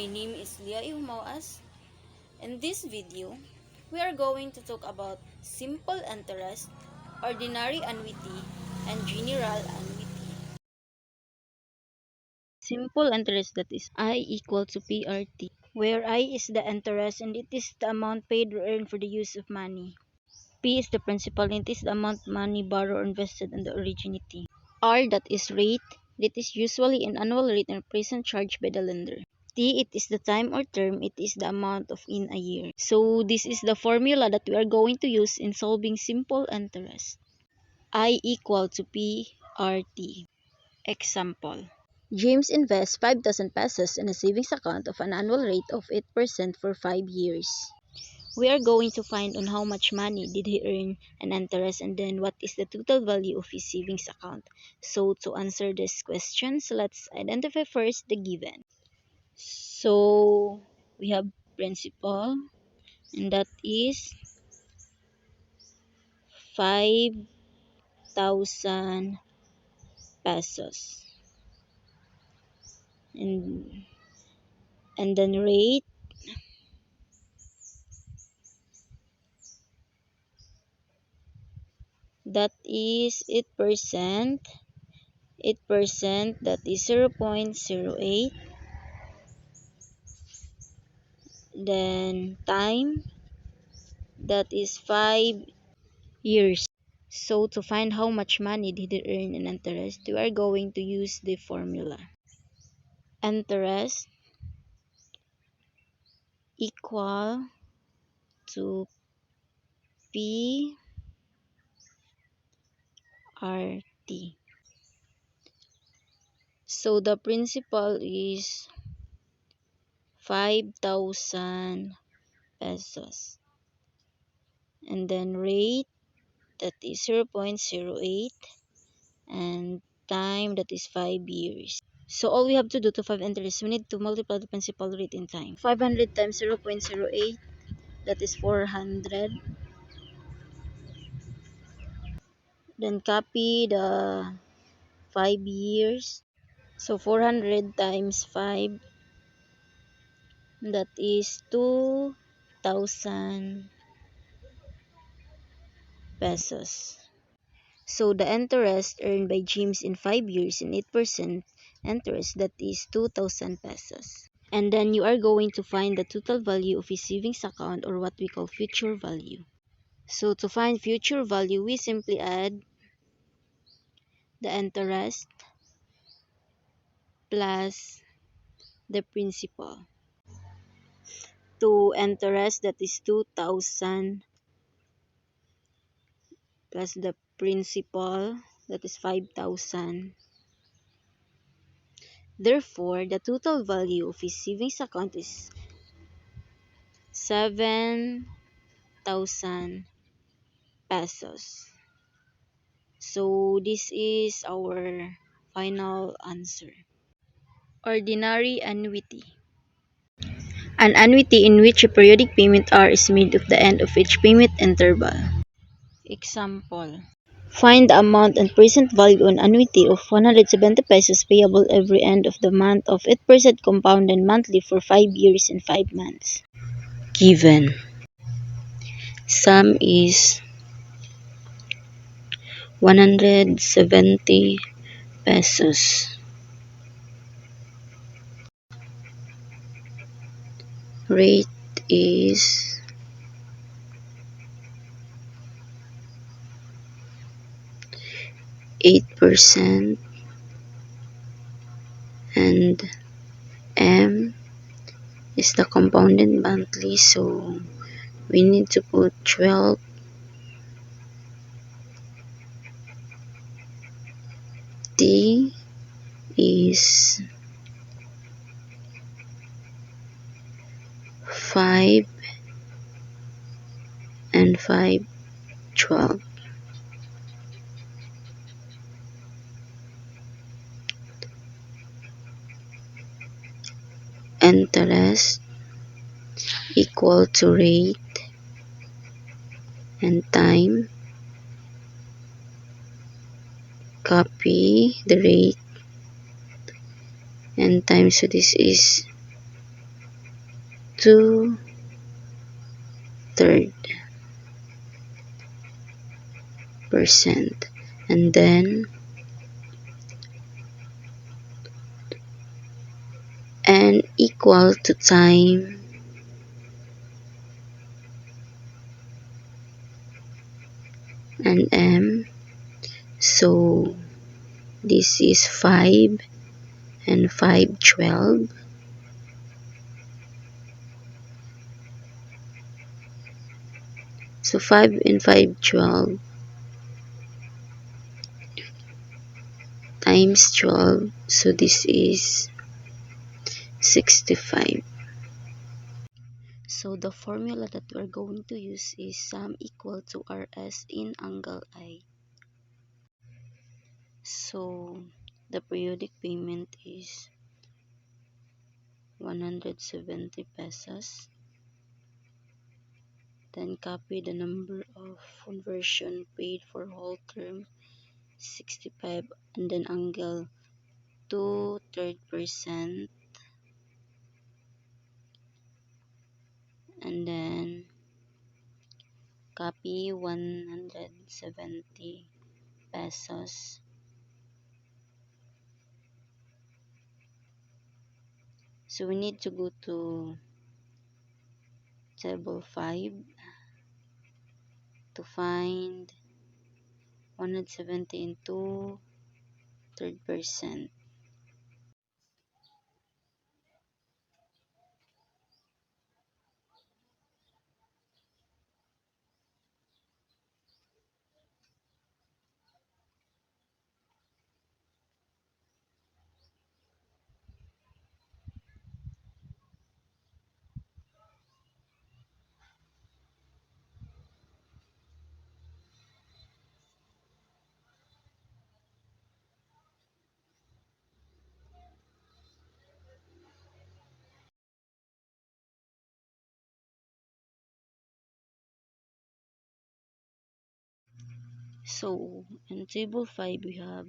My name is Lia Ihumawas. In this video, we are going to talk about simple interest, ordinary annuity, and general annuity. Simple interest, that is I equal to PRT, where I is the interest and it is the amount paid or earned for the use of money. P is the principal and it is the amount money borrowed or invested in the originating. R, that is rate, that is usually an annual rate and present charged by the lender. T, it is the time or term, it is the amount of in a year. So this is the formula that we are going to use in solving simple interest. I equal to PRT. Example. James invests 5,000 pesos in a savings account of an annual rate of 8% for 5 years. We are going to find on how much money did he earn an interest and then what is the total value of his savings account. So to answer this questions, let's identify first the given. So we have principal and that is 5,000 pesos. And then rate that is 8%. 8% that is 0.08. Then time that is 5 years. So to find how much money did he earn in interest, we are going to use the formula. Interest equal to PRT. So the principal is 5,000 pesos. And then rate that is 0.08 and time that is 5 years. So all we have to do to find interest, we need to multiply the principal rate in time. 500 times 0.08, that is 400. Then copy the 5 years. So 400 times 5, that is 2,000 pesos. So the interest earned by James in 5 years in 8% interest, that is 2,000 pesos. And then you are going to find the total value of his savings account, or what we call future value. So to find future value, we simply add the interest plus the principal. To interest, that is 2,000 plus the principal, that is 5,000. Therefore, the total value of his savings account is 7,000 pesos. So this is our final answer. Ordinary annuity. An annuity in which a periodic payment R is made at the end of each payment interval. Example. Find the amount and present value on annuity of 170 pesos payable every end of the month of 8% compounded monthly for 5 years and 5 months. Given. Sum is 170 pesos. Rate is 8% and M is the compounded monthly, so we need to put 12. T is 5 and 5, 12. Interest equal to rate and time. Copy the rate and time, so this is 2/3%, and then n equal to time and m. So this is 5 and 5, 12. So 5 and 5, 12 times 12. So this is 65. So the formula that we're going to use is sum equal to RS in angle I. So the periodic payment is 170 pesos. Then copy the number of conversion paid for whole term 65, and then angle 2/3%, and then copy 170 pesos. So we need to go to table 5 to find 170 into 3%. So in table 5 we have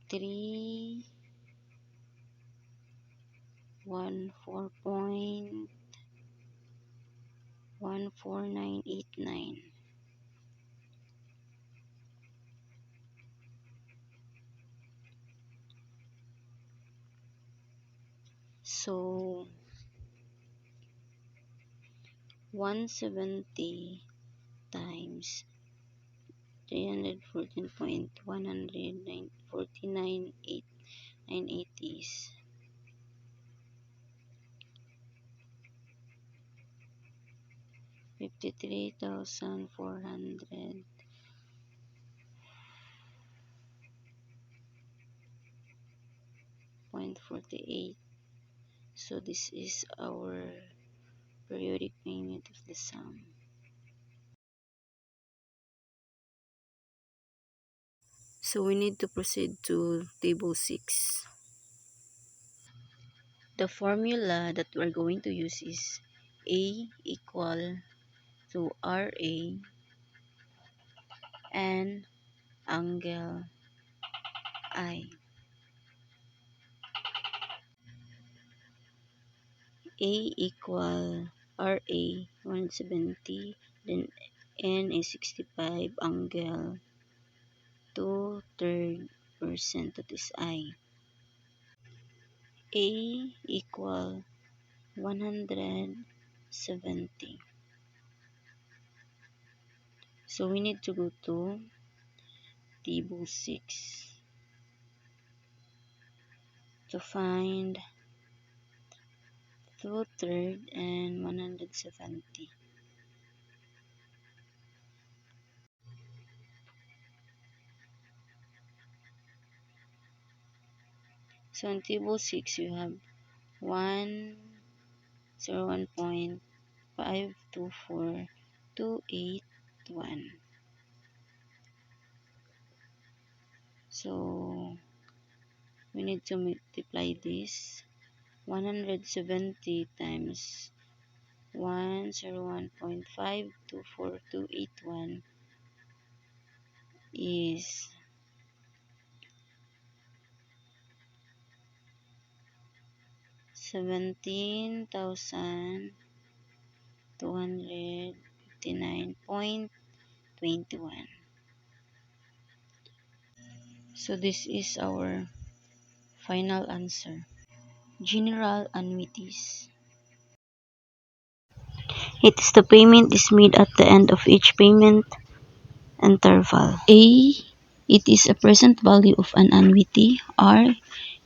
314.14989. So 170 times 314.149.898 is 53,400.48. So this is our periodic payment of the sum. So we need to proceed to table 6. The formula that we're going to use is A equal to RA and angle I. A equal RA 170, then N is 65, angle 2/3%, that is I. A equal 170. So we need to go to table 6 to find 2/3 and 170. So in table 6 you have 101.524281. So we need to multiply this. 170 times 101.524281 is 17,259.21. So this is our final answer. General annuities. It is the payment is made at the end of each payment interval. A. It is a present value of an annuity. R.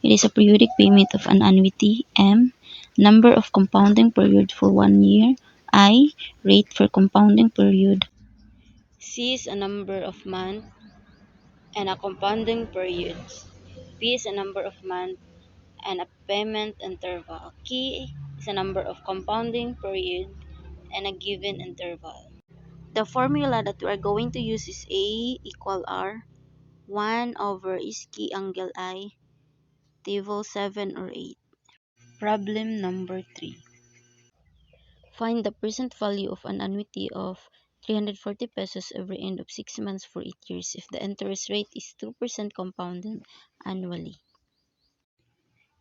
It is a periodic payment of an annuity. M. Number of compounding period for 1 year. I. Rate for compounding period. C is a number of months and a compounding period. P is a number of months and a payment interval. Q is a number of compounding period and a given interval. The formula that we are going to use is A equal R 1 over iski angle I, table 7 or 8. Problem number 3. Find the present value of an annuity of 340 pesos every end of 6 months for 8 years if the interest rate is 2% compounded annually.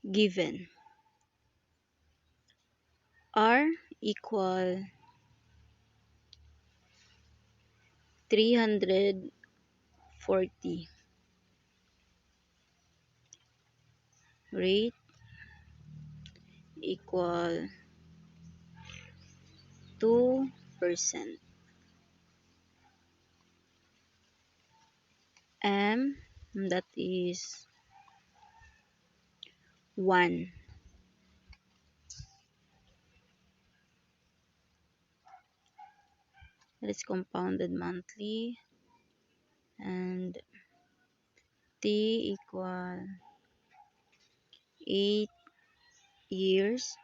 Given R equal 340, rate equal 2%. M, that is 1. That is compounded monthly. And T equal 8 years.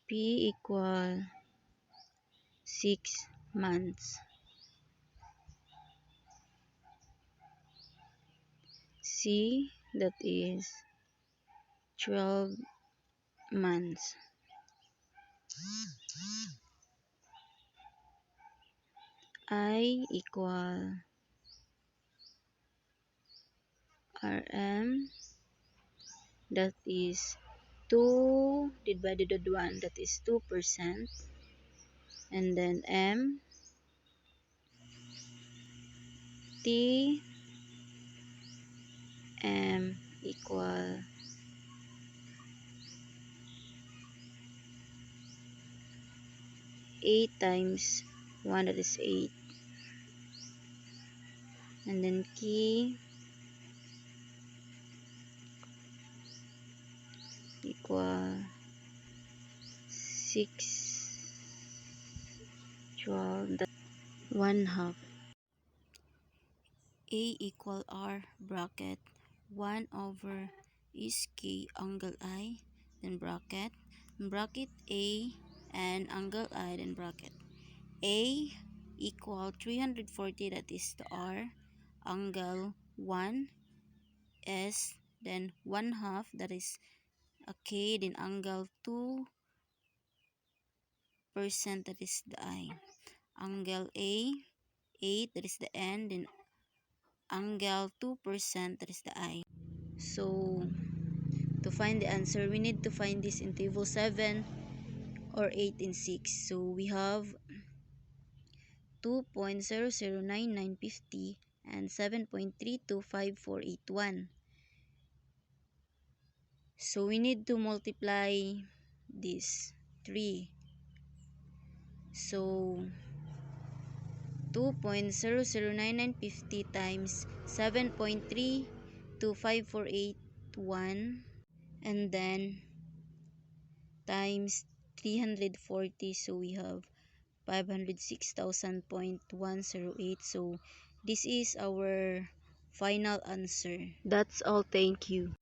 P equal 6 months. C, that is 12 months. I equal RM, that is 2 divided by 1, that is 2%. And then M, T, M equal 8 times 1, that is 8. And then key equal 6, 12, that 1 half. A equal R bracket 1 over is K angle I, then bracket A and angle I, then bracket A equal 340, that is the R, angle 1 S, then 1 half, that is a K, then angle 2%, that is the I, angle A 8, that is the N, then angle 2%, that is the I. So to find the answer, we need to find this in table 7 or 8 in 6. So we have 2.009950 and 7.325481. So we need to multiply this 3. So 2.009950 times 7.325481, and then times 340, so we have 506,000.108. So this is our final answer. That's all. Thank you.